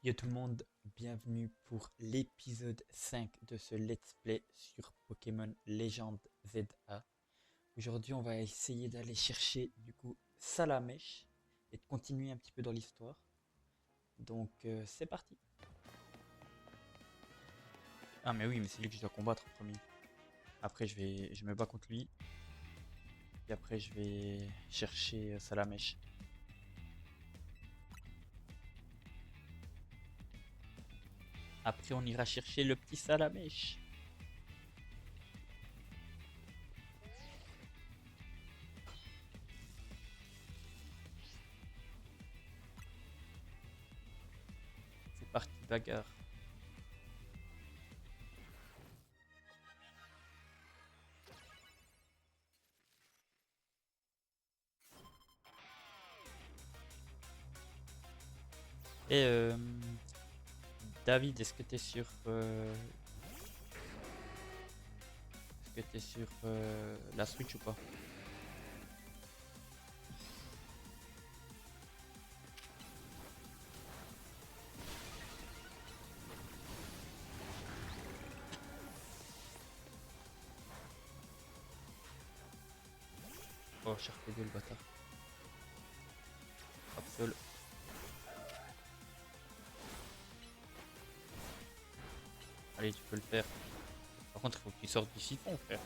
Yo tout le monde, bienvenue pour l'épisode 5 de ce let's play sur Pokémon Legend ZA. Aujourd'hui on va essayer d'aller chercher du coup Salamèche et de continuer un petit peu dans l'histoire. Donc c'est parti. Ah mais oui, mais c'est lui que je dois combattre en premier. Après je me bats contre lui. Et après je vais chercher Salamèche. Après on ira chercher le petit Salamèche. C'est parti bagarre. Et David, est-ce que t'es sur la Switch ou pas? Oh, cher PD le bâtard. Hop, sol. Allez, tu peux le faire. Par contre, il faut que tu sortes du siphon, frère.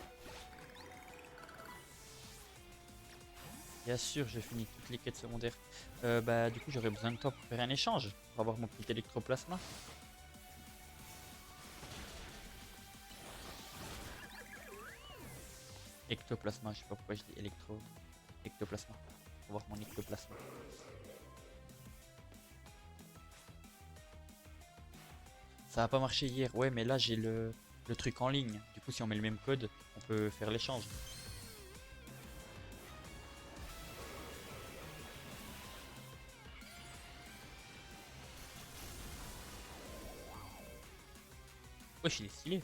Bien sûr, j'ai fini toutes les quêtes secondaires. Bah, du coup, j'aurais besoin de toi pour faire un échange. Pour avoir mon petit électroplasma. Ectoplasma, je sais pas pourquoi je dis électro. Ectoplasma. Pour avoir mon ectoplasma. Ça a pas marché hier. Ouais, mais là, j'ai le truc en ligne. Du coup, si on met le même code, on peut faire l'échange. Wesh, il est stylé.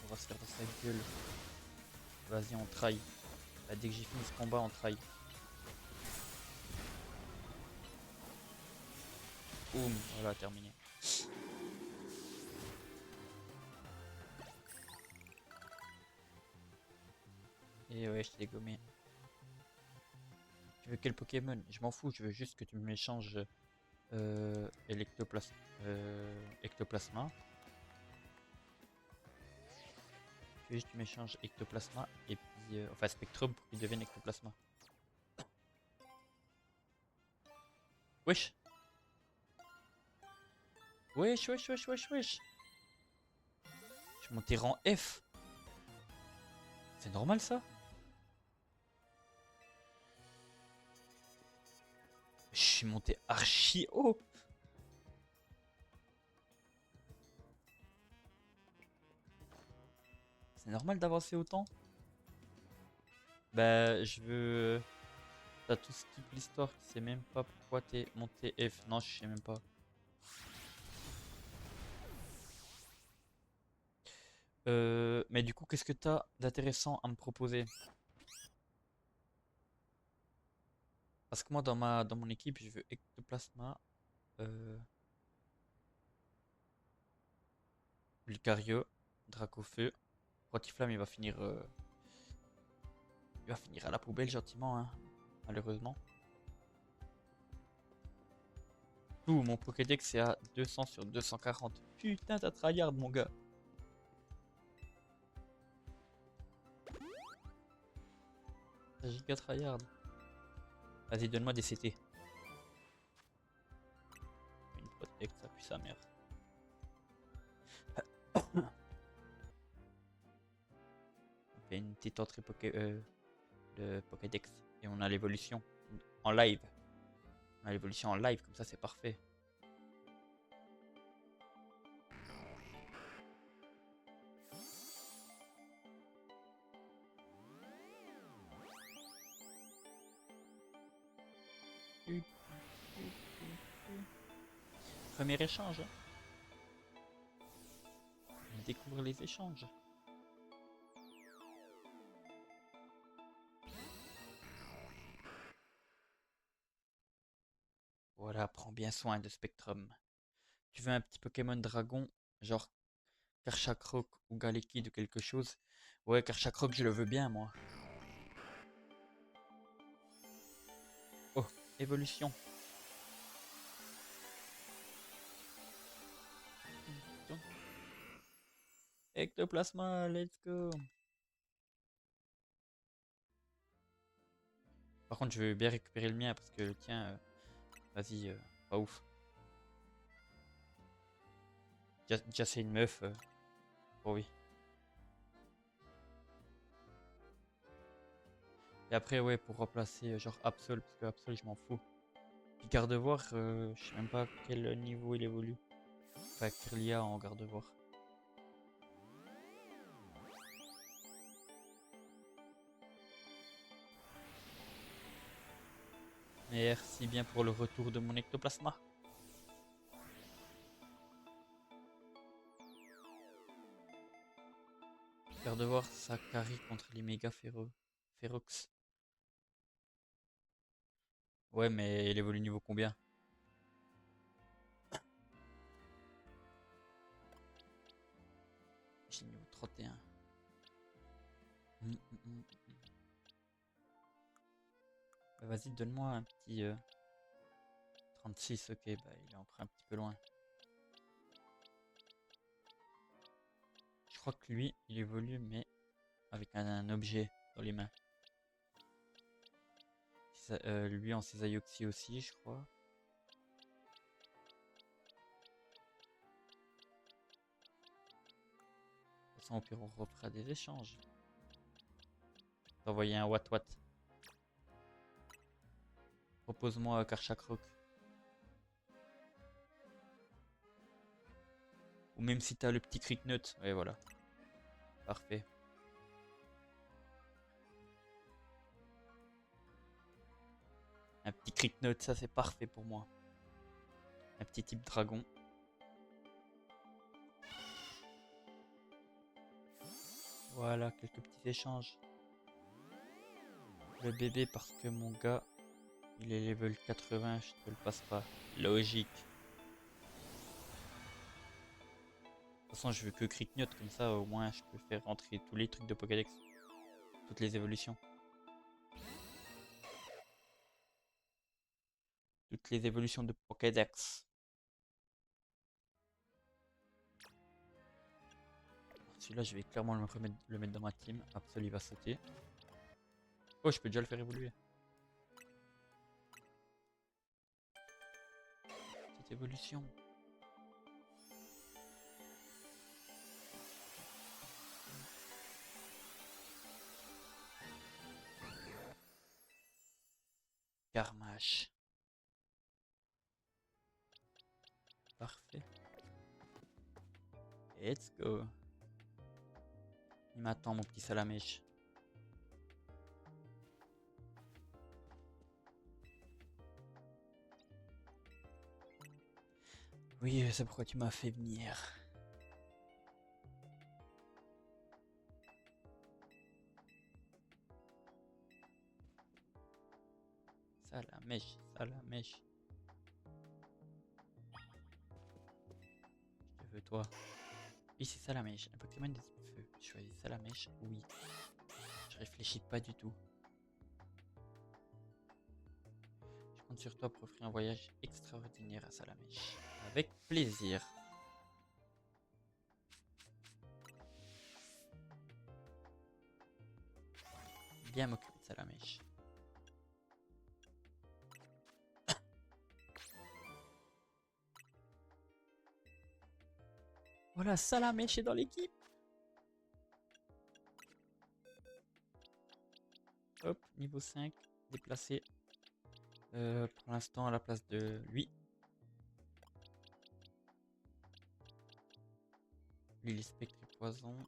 On va se faire dans sa gueule. Vas-y, on try. Bah, dès que j'ai fini ce combat, on try. Boum, voilà, terminé. Et ouais, je t'ai dégommé. Tu veux quel Pokémon? Je m'en fous, je veux juste que tu m'échanges Ectoplasma. Je veux juste que tu m'échanges Ectoplasma et puis. Enfin, Spectrum pour qu'il devienne Ectoplasma. Wesh! Wesh, wesh, wesh, wesh, wesh! Je suis monté rang F! C'est normal ça? Je suis monté archi haut! C'est normal d'avancer autant? Bah, je veux. T'as tout skip l'histoire, tu sais même pas pourquoi t'es monté F. Non, je sais même pas. Mais du coup, qu'est-ce que t'as d'intéressant à me proposer? Parce que moi, dans mon équipe, je veux Ectoplasma, euh, Lucario, Dracofeu. Rotiflamme, il va finir à la poubelle gentiment, hein, malheureusement. Ouh, mon Pokédex est à 200 sur 240. Putain, t'as tryhard, mon gars. T'as giga tryhard. Vas-y, donne-moi des CT. Une Pokédex, ça pue sa mère. On fait une petite entrée de Pokédex. Et on a l'évolution en live. On a l'évolution en live, comme ça c'est parfait. Premier échange. On découvre les échanges. Voilà, prends bien soin de Spectrum. Tu veux un petit Pokémon dragon, genre Karchakrok ou Galekid ou quelque chose? Ouais, Karchakrok, je le veux bien, moi. Oh, évolution. Ectoplasma, let's go. Par contre, je veux bien récupérer le mien parce que le tien, vas-y, pas ouf. Déjà, c'est une meuf. Oh oui. Et après, ouais, pour remplacer genre Absol, parce que Absol, je m'en fous. Puis Gardevoir, je sais même pas quel niveau il évolue. Enfin, Kirlia en Gardevoir. Merci bien pour le retour de mon ectoplasma. Gardevoir, ça carry contre les méga Ferox. Ouais, mais il évolue niveau combien? J'ai niveau 31. Mm, mm, mm. Bah, vas-y, donne-moi un petit 36. Ok, bah il est encore un petit peu loin. Je crois que lui, il évolue, mais avec un objet dans les mains. Lui en Cisailloxi aussi, je crois. De toute façon, au pire, on refera des échanges. T'envoyer un Wat. Propose-moi Karchakrok. Ou même si t'as le petit Cricknut. Ouais, voilà. Parfait. Un petit Cricknut, ça c'est parfait pour moi. Un petit type dragon. Voilà, quelques petits échanges. Le bébé, parce que mon gars, il est level 80, je te le passe pas. Logique. De toute façon, je veux que Cricknut, comme ça au moins je peux faire rentrer tous les trucs de Pokédex. Toutes les évolutions. Toutes les évolutions de Pokédex. Celui-là, je vais clairement le mettre dans ma team. Absol, il va sauter. Oh, je peux déjà le faire évoluer. Petite évolution. Garmash. Parfait. Let's go. Il m'attend, mon petit Salamèche. Oui, c'est pourquoi tu m'as fait venir. Salamèche. Je te veux, toi. Oui, c'est Salamèche. Un Pokémon de type feu. Je choisis Salamèche, oui. Je réfléchis pas du tout. Je compte sur toi pour offrir un voyage extraordinaire à Salamèche. Avec plaisir. Bien m'occuper de Salamèche. Voilà, Salamèche est dans l'équipe. Hop, niveau 5, déplacé. Pour l'instant, à la place de lui. Lui, il est spectre et poison.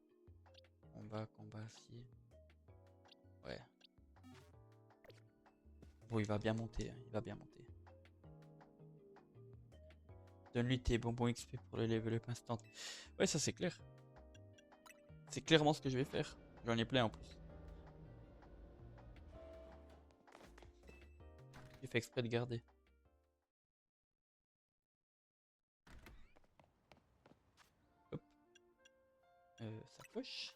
Combat, acier. Ouais. Bon, il va bien monter, hein, il va bien monter. Donne-lui tes bonbons XP pour le level up instant. Ouais, ça c'est clair. C'est clairement ce que je vais faire. J'en ai plein en plus. J'ai fait exprès de garder. sacoche.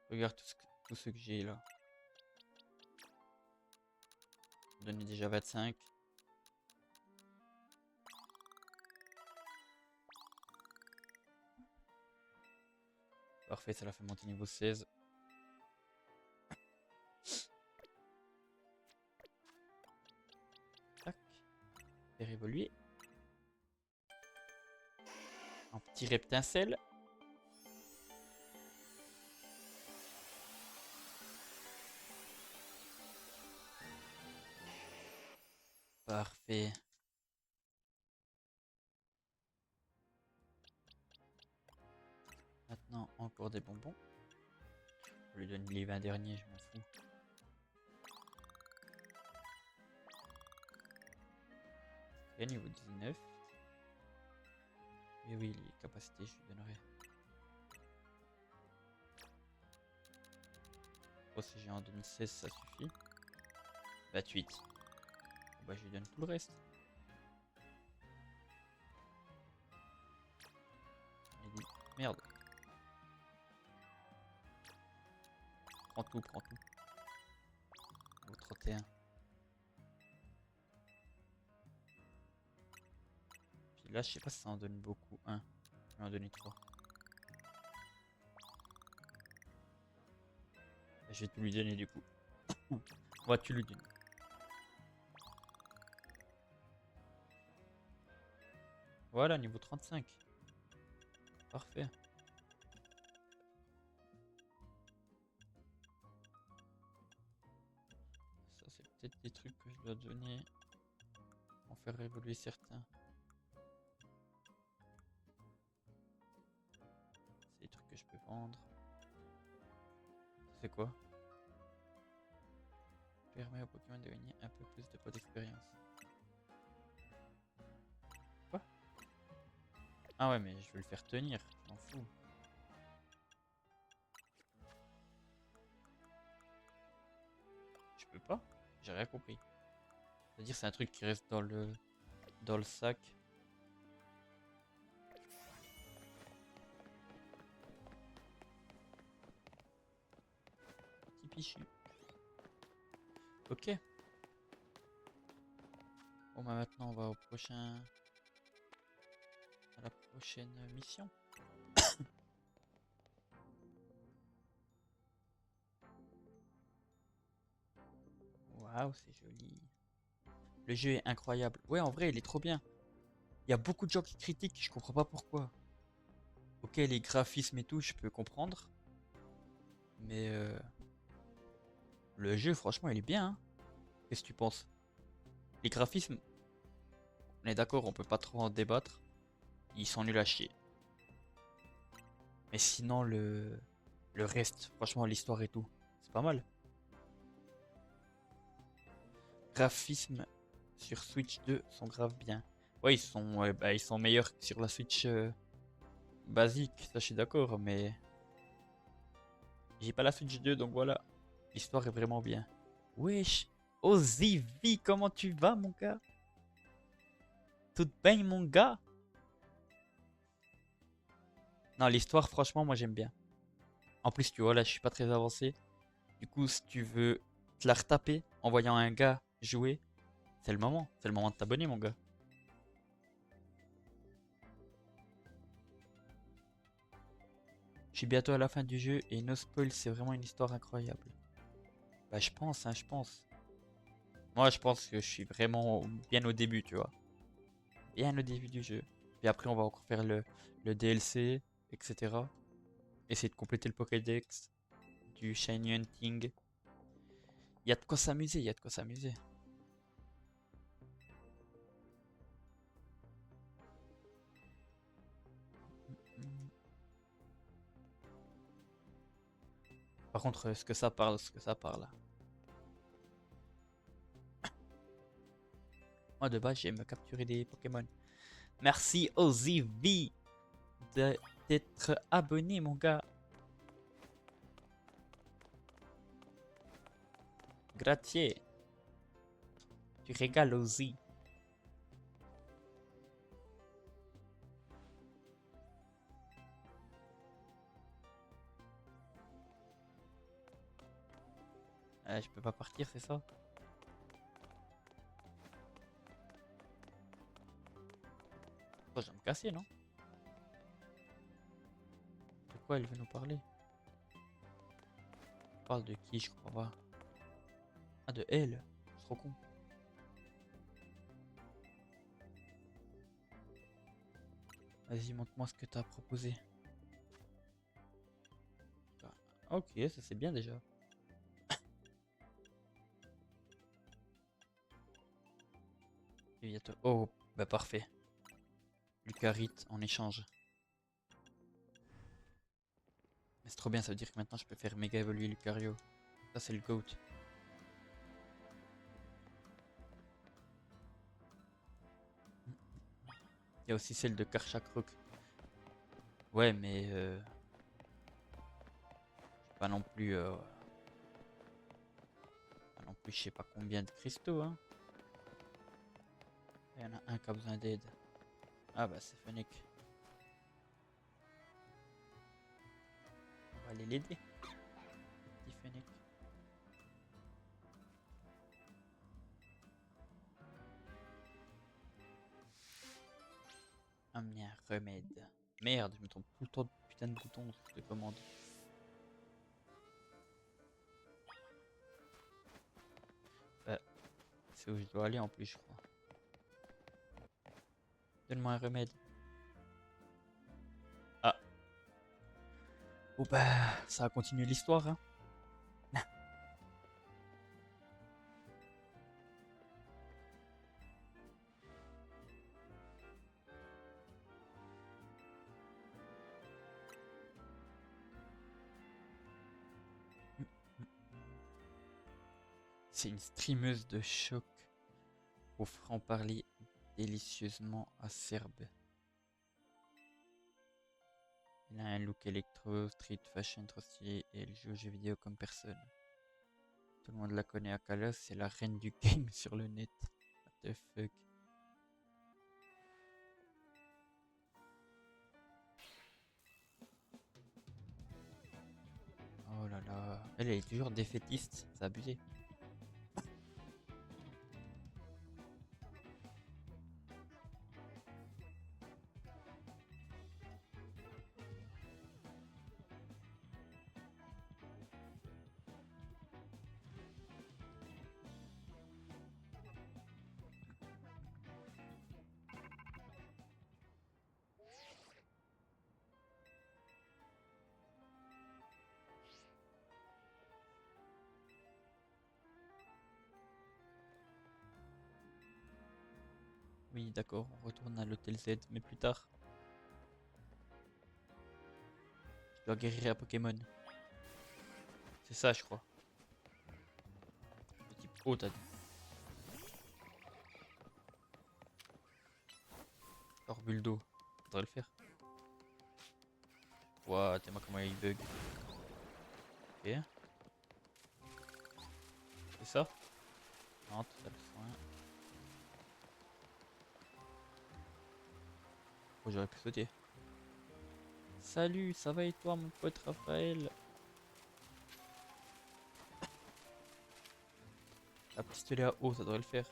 Regarde tout ce que j'ai là. Donner déjà 25. Parfait, ça l'a fait monter niveau 16. Tac. Faire évoluer. Un petit reptincelle. Parfait. Maintenant, encore des bonbons. Je lui donne les 20 derniers, je m'en fous. Et niveau 19. Et oui, les capacités, je lui donnerai. Oh, si j'ai en 2016, ça suffit. 28. Bah, je lui donne tout le reste. Il dit, merde. Prends tout, prends tout. Au 31. Puis là, je sais pas si ça en donne beaucoup. 1. Je vais en donner 3. Je vais tout lui donner du coup. On va tout lui donner. Voilà, niveau 35. Parfait. Ça, c'est peut-être des trucs que je dois donner pour faire évoluer certains. C'est des trucs que je peux vendre. C'est quoi? Permet au Pokémon de gagner un peu plus de points d'expérience. Quoi? Ah ouais, mais je veux le faire tenir, je m'en fous. Je peux pas? J'ai rien compris. C'est-à-dire c'est un truc qui reste dans le sac. Petit pichu. Ok. Bon bah maintenant on va au prochain... à la prochaine mission. Waouh, c'est joli. Le jeu est incroyable. Ouais, en vrai, il est trop bien. Il y a beaucoup de gens qui critiquent, je comprends pas pourquoi. Ok, les graphismes et tout, je peux comprendre. Mais le jeu, franchement, il est bien. Hein. Qu'est-ce que tu penses? Les graphismes, on est d'accord, on peut pas trop en débattre. Ils sont nuls à chier. Mais sinon, le reste, franchement, l'histoire et tout, c'est pas mal. Graphismes sur Switch 2 sont grave bien. Ouais, ils sont meilleurs que sur la Switch basique, ça je suis d'accord, mais j'ai pas la Switch 2, donc voilà. L'histoire est vraiment bien. Wesh, Ozivi, comment tu vas, mon gars? Tout bien, mon gars? Non, l'histoire, franchement, moi j'aime bien. En plus, tu vois, là, je suis pas très avancé. Du coup, si tu veux te la retaper en voyant un gars jouer, c'est le moment. C'est le moment de t'abonner, mon gars. Je suis bientôt à la fin du jeu et no spoil, c'est vraiment une histoire incroyable. Bah, je pense, hein, je pense. Moi, je pense que je suis vraiment bien au début, tu vois. Bien au début du jeu. Puis après, on va encore faire le DLC, etc. Essayer de compléter le Pokédex, du Shiny Hunting. Il y a de quoi s'amuser, il y a de quoi s'amuser. Par contre, ce que ça parle, ce que ça parle. Moi, de base, j'aime capturer des Pokémon. Merci OZV d'être abonné, mon gars. Grazie. Tu régales Ozzy. Ah, je peux pas partir, c'est ça? Oh, je vais me casser, non? De quoi elle veut nous parler? Elle parle de qui, je crois pas. Ah, de elle. C'est trop con. Vas-y, montre-moi ce que t'as proposé. Ah, ok, ça c'est bien déjà. Et bientôt. Oh, bah parfait. Lucarite en échange. Mais c'est trop bien, ça veut dire que maintenant je peux faire méga évoluer Lucario. Ça c'est le GOAT. Il y a aussi celle de Karchakrok. Ouais, mais pas non plus, pas non plus, je sais pas combien de cristaux, hein. Il y en a un qui a besoin d'aide. Ah bah c'est Fennec. On va aller l'aider. Petit Fennec. Un mien remède. Merde, je me trompe tout le temps de putain de boutons de commande. Bah, c'est où je dois aller en plus, je crois. Donne-moi un remède. Ah. Bon bah, ça a continué l'histoire, hein. C'est une streameuse de choc au franc-parler délicieusement acerbe. Elle a un look électro, street fashion trop stylé et elle joue aux jeux vidéo comme personne. Tout le monde la connaît à Kalos, c'est la reine du game sur le net. What the fuck. Oh là là. Elle est toujours défaitiste, c'est abusé. Oui, d'accord, on retourne à l'hôtel Z, mais plus tard. Je dois guérir un Pokémon. C'est ça, je crois. Le type haut, t'as dit. Alors, Buldo. Faudrait le faire. Ouah, t'es moi comment il bug. Ok. C'est ça? Non, total soin. Oh, j'aurais pu sauter. Salut, ça va et toi, mon pote Raphaël? La pistolet à eau, ça devrait le faire.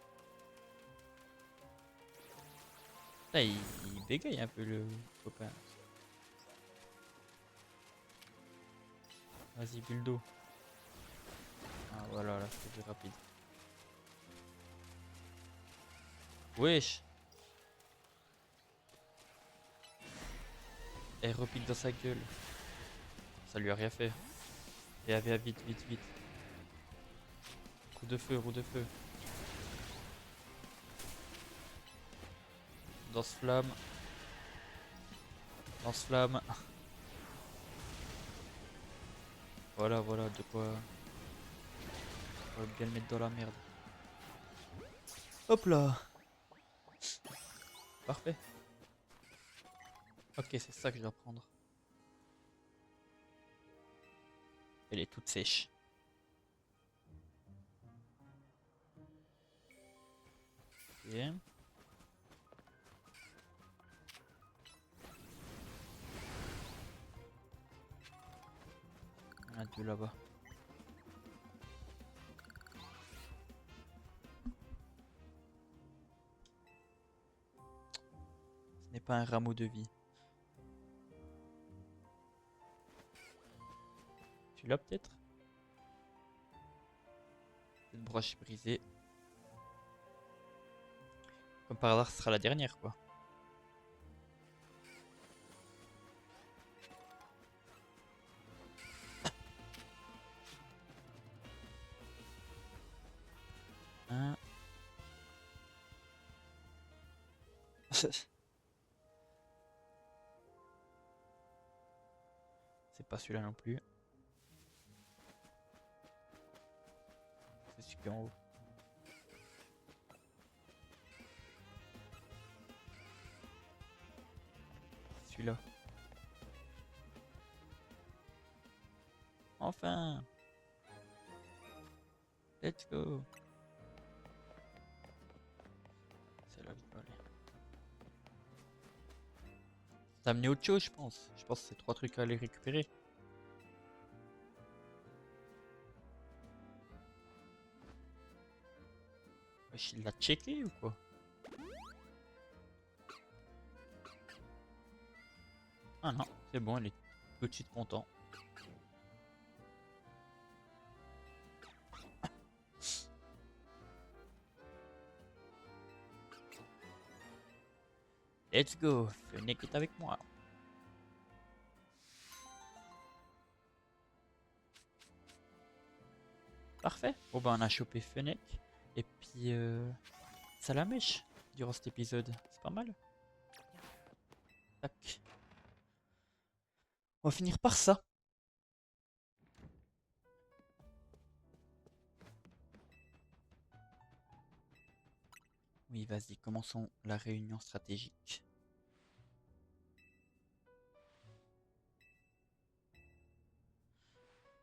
Là, il bégaye un peu le copain. Vas-y, Buldo. Ah, voilà, là, c'est plus rapide. Wesh! Elle repique dans sa gueule. Ça lui a rien fait. Et avait vite, vite, vite. Coup de feu, roue de feu. Lance-flamme. Lance-flamme. Voilà, voilà, de quoi. On va bien le mettre dans la merde. Hop là. Parfait. Ok, c'est ça que je dois prendre. Elle est toute sèche. Ok. Il y en a deux là-bas. pas un rameau de vie. Celui-là peut-être. Cette broche est brisée. Comme par hasard, ce sera la dernière quoi. Hein. C'est pas celui-là non plus. C'est super en haut. Celui-là. Enfin. Let's go. C'est là que je peux aller. T'as amené autre chose, je pense. Je pense que c'est 3 trucs à aller récupérer. Wesh, il l'a checké ou quoi? Ah non, c'est bon, il est tout de suite content. Let's go, Fennec est avec moi. Parfait. Bon bah on a chopé Fennec. Et puis Salamèche durant cet épisode. C'est pas mal. Tac. On va finir par ça. Oui, vas-y, commençons la réunion stratégique.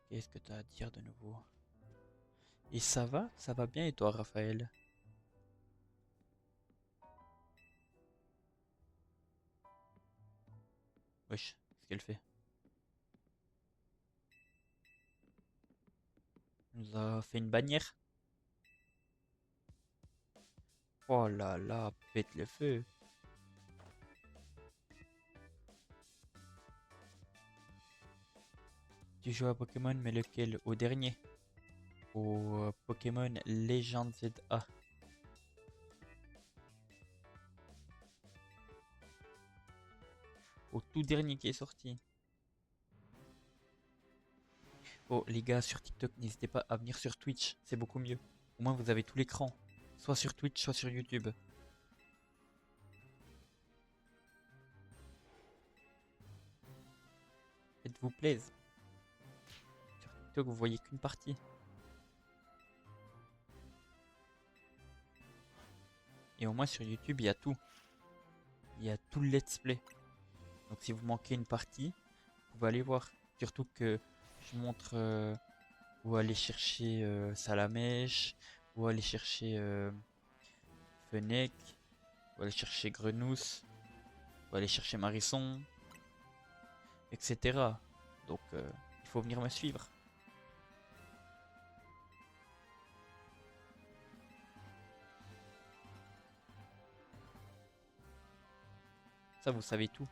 Qu'est-ce que tu as à dire de nouveau? Et ça va? Ça va bien et toi, Raphaël? Wesh, qu'est-ce qu'elle fait? Elle nous a fait une bannière? Oh là là, pète le feu. Tu joues à Pokémon, mais lequel? Au dernier? Au Pokémon Legend ZA? Au tout dernier qui est sorti? Oh les gars sur TikTok, n'hésitez pas à venir sur Twitch, c'est beaucoup mieux. Au moins vous avez tout l'écran, soit sur Twitch, soit sur YouTube. Faites-vous plaisir. Sur TikTok vous voyez qu'une partie. Et au moins sur YouTube il y a tout. Il y a tout le let's play. Donc si vous manquez une partie, vous pouvez aller voir. Surtout que je montre où aller chercher Salamèche, où aller chercher Fennec, où aller chercher Grenousse, où aller chercher Marisson, etc. Donc il faut venir me suivre. Ça vous savez tout.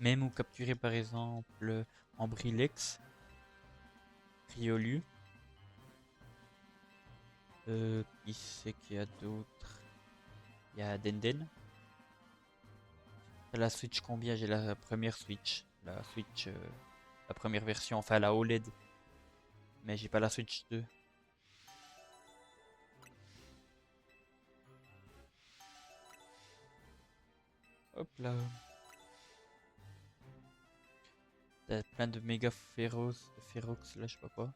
Même ou capturer par exemple Ambrilex, Riolu. Qui c'est qu'il y a d'autres? Il y a Denden. La Switch combien? J'ai la première Switch. La Switch, la première version, enfin la OLED. Mais j'ai pas la Switch 2. Hop là. T'as plein de méga férox là, je sais pas quoi.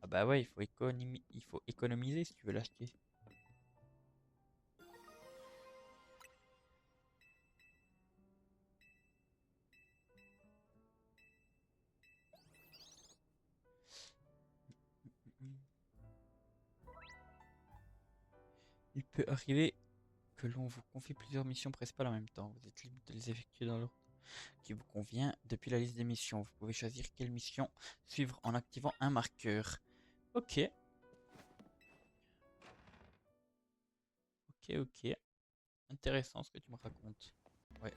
Ah bah ouais, il faut économiser si tu veux l'acheter. Il peut arriver que que l'on vous confie plusieurs missions principales en même temps. Vous êtes libre de les effectuer dans l'ordre qui vous convient. Depuis la liste des missions, vous pouvez choisir quelle mission suivre en activant un marqueur. Ok. Ok. Intéressant ce que tu me racontes. Ouais.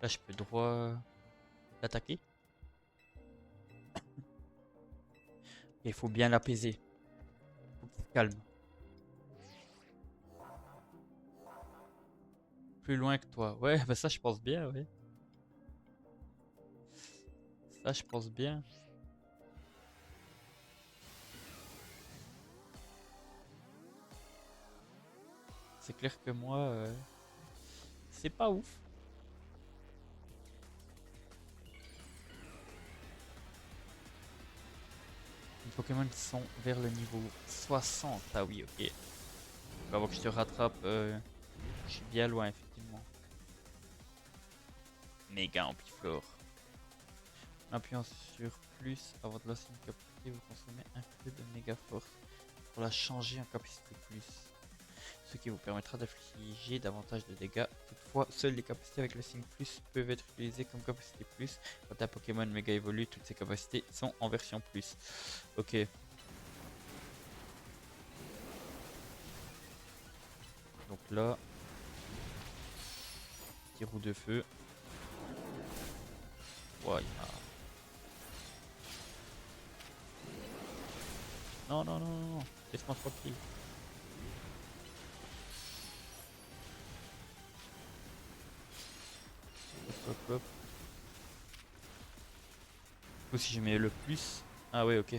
Là, je peux droit l'attaquer. Il faut bien l'apaiser. Faut qu'il se calme. Plus loin que toi. Ouais, bah ça, je pense bien, ouais. Ça, je pense bien. C'est clair que moi, c'est pas ouf. Les Pokémon qui sont vers le niveau 60. Ah oui, ok. Avant que je te rattrape, je suis bien loin, effectivement. Méga Ampliflore. En appuyant sur plus avant de lancer une capacité, vous consommez un peu de méga force pour la changer en capacité plus. Ce qui vous permettra d'infliger davantage de dégâts. Toutefois, seules les capacités avec le signe plus peuvent être utilisées comme capacité plus. Quand un Pokémon méga évolue, toutes ces capacités sont en version plus. Ok. Donc là, petit roue de feu. Ouais, non, non, non, non, non. Laisse-moi tranquille. Hop, hop, hop. Du coup, si je mets le plus. Ah ouais, ok.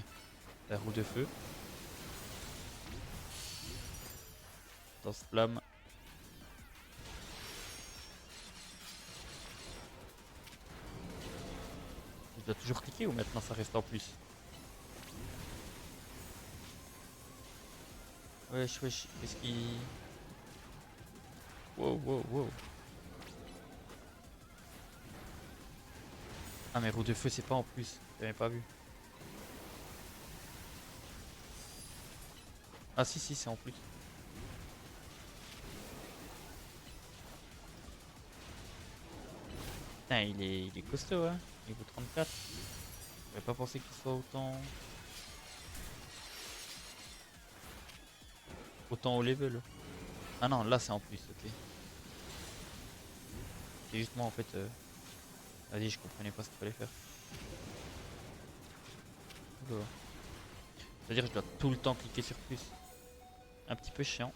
La roue de feu. Danse flamme. Je dois toujours cliquer ou maintenant ça reste en plus? Wesh, wesh. Qu'est-ce qui. Wow, wow, wow. Ah, mais roue de feu, c'est pas en plus. J'avais pas vu. Ah, si, si, c'est en plus. Putain, il est costaud, hein. Niveau 34. J'aurais pas pensé qu'il soit autant au level. Ah non, là c'est en plus, ok. C'est juste moi en fait. Vas-y, je comprenais pas ce qu'il fallait faire. Oula. C'est-à-dire que je dois tout le temps cliquer sur plus. Un petit peu chiant.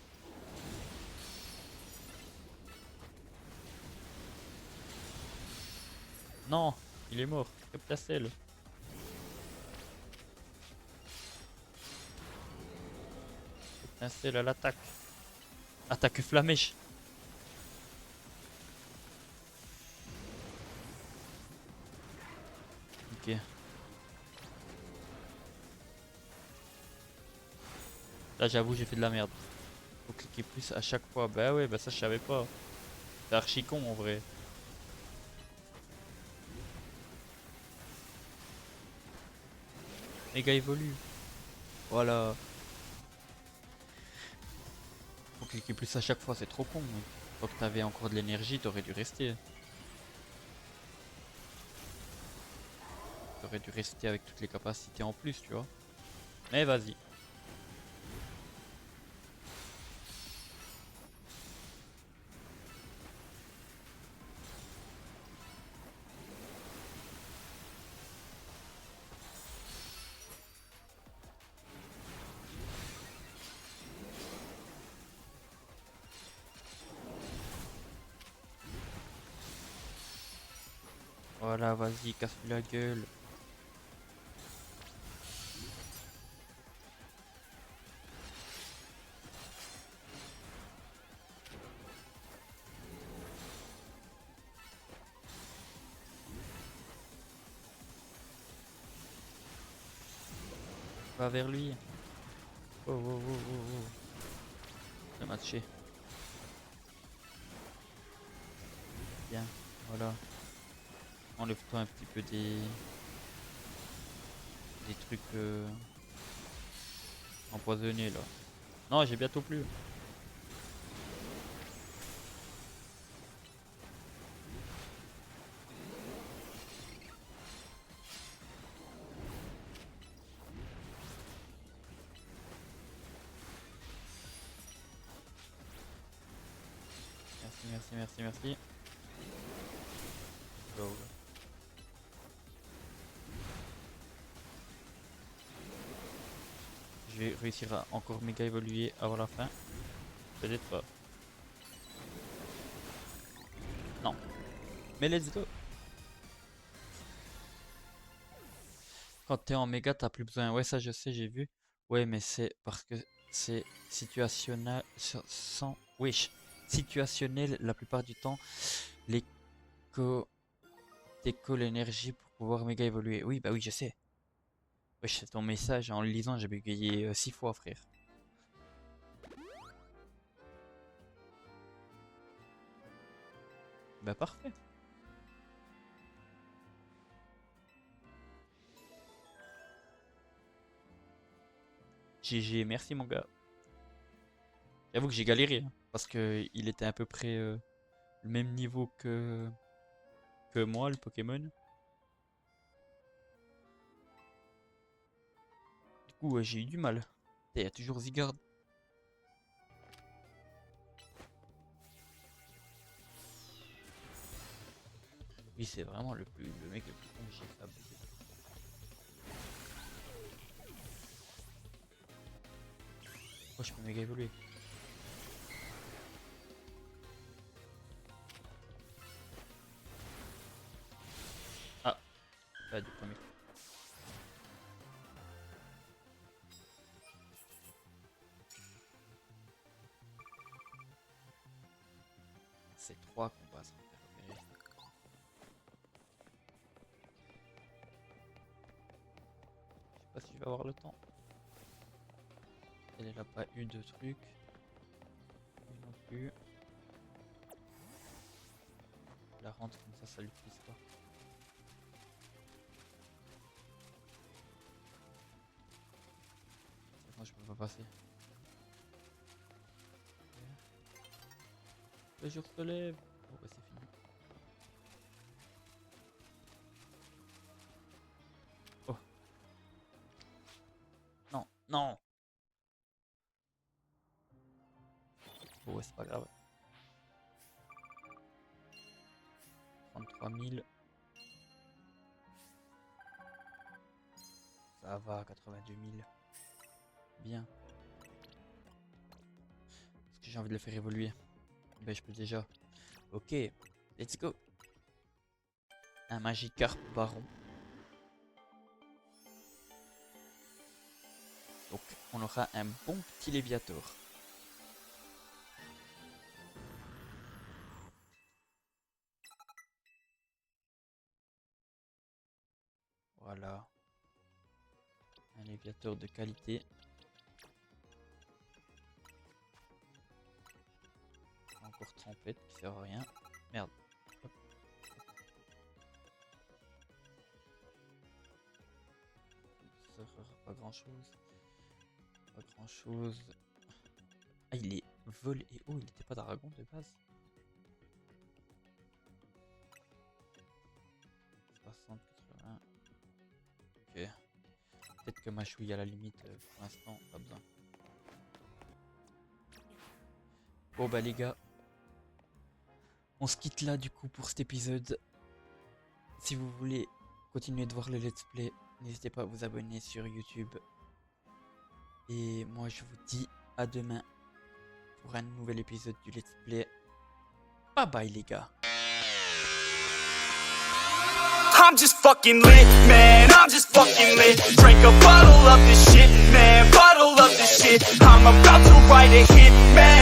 Non, il est mort. Captacel. Captacel à l'attaque. Attaque flamèche. Ok. Là j'avoue j'ai fait de la merde. Faut cliquer plus à chaque fois. Bah ouais, bah ça je savais pas. C'est archi con en vrai. Méga évolue. Voilà. Faut cliquer plus à chaque fois, c'est trop con. Tant que t'avais encore de l'énergie, t'aurais dû rester. T'aurais dû rester avec toutes les capacités en plus, tu vois. Mais vas-y. Voilà, vas-y, casse-lui la gueule. Va vers lui. Oh, oh, oh, oh, oh. C'est matché. Bien, voilà. Enlève-toi un petit peu des trucs Empoisonné là. Non, j'ai bientôt plus. Merci. Go. Je vais réussir à encore méga évoluer avant la fin. Peut-être pas. Non. Mais let's go. Quand t'es en méga, t'as plus besoin. Ouais, ça je sais, j'ai vu. Ouais, mais c'est parce que c'est situationnel. Wesh. Situationnel la plupart du temps. T'éco l'énergie pour pouvoir méga évoluer. Oui, bah oui, je sais. Wesh, c'est ton message. En le lisant, j'ai bégayé 6 fois, frère. Bah parfait. GG, merci mon gars. J'avoue que j'ai galéré, hein, parce que il était à peu près le même niveau que moi, le Pokémon. Du coup, j'ai eu du mal. Il y a toujours Zygarde. Oui, c'est vraiment le mec le plus con que j'ai fait. Oh, je peux méga évoluer. Ah, là, du premier. C'est 3 combats sans faire repérer. Je sais pas si je vais avoir le temps. Elle a pas eu de trucs. Lui non plus. La rentre comme ça l'utilise pas. Moi je peux pas passer. Le jour se lève. Bon bah c'est fini. Oh. Non, non. Bon ouais c'est pas grave. 33 000. Ça va, 82 000. Bien. Parce que j'ai envie de le faire évoluer. Ben je peux déjà. Ok, let's go. Un Magikarp Baron. Donc on aura un bon petit Léviator. Voilà. Un Léviator de qualité. Encore Trompette qui sert à rien. Merde. Hop. Ça sert pas grand chose. Pas grand chose. Ah il est vol et eau, il n'était pas dragon de base. 60, 80. Ok. Peut-être que ma chouille à la limite pour l'instant, pas besoin. Bon bah les gars. On se quitte là du coup pour cet épisode. Si vous voulez continuer de voir le let's play, n'hésitez pas à vous abonner sur YouTube. Et moi je vous dis à demain pour un nouvel épisode du let's play. Bye bye les gars. I'm just fucking lit, man, I'm just fucking lit. Drink a bottle of this shit, man, bottle of this shit. I'm about to write a hit, man.